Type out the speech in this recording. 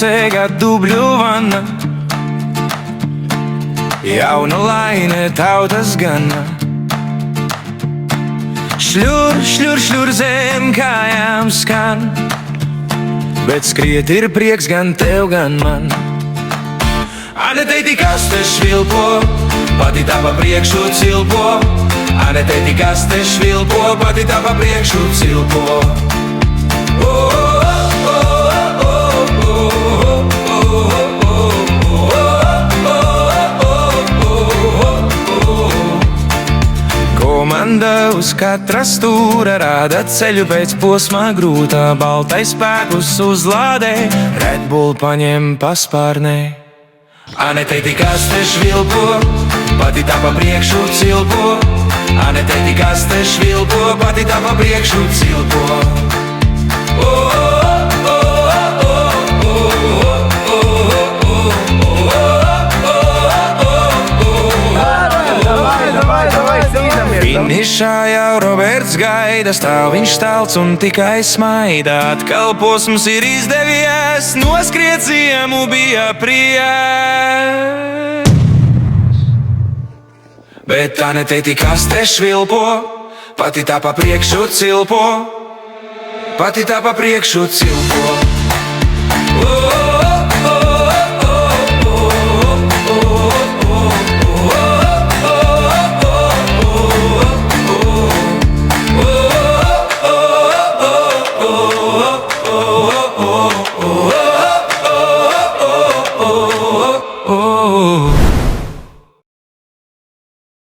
pusēga dubļu vana. Jauna laine tautas gana. Šļur, šļur, šļur zem kājām skan, bet skriet ir prieks gan tev, gan man. Ane teiti, kas te švilpo, pati tā pa priekšu cilpo. Ane teiti, kas te švilpo, pati tā pa priekšu cilpo. Komanda uz katra stūra rāda ceļu pēc posmā grūtā. Baltais spēkus uzlādē, Red Bull paņem paspārnē. Ane teiti, kas te švilpo, pati tā pa priekšu cilpo. Ane teiti, kas te švilpo, pati tā pa priekšu cilpo. Finišā jau Roberts gaida, stāv viņš stalts un tikai smaida. Atkal posms ir izdevies, noskriet ziemu bija prieks. Bet Ane teiti, kas te švilpo, pati tā pa priekšu cilpo. Pati tā pa priekšu cilpo.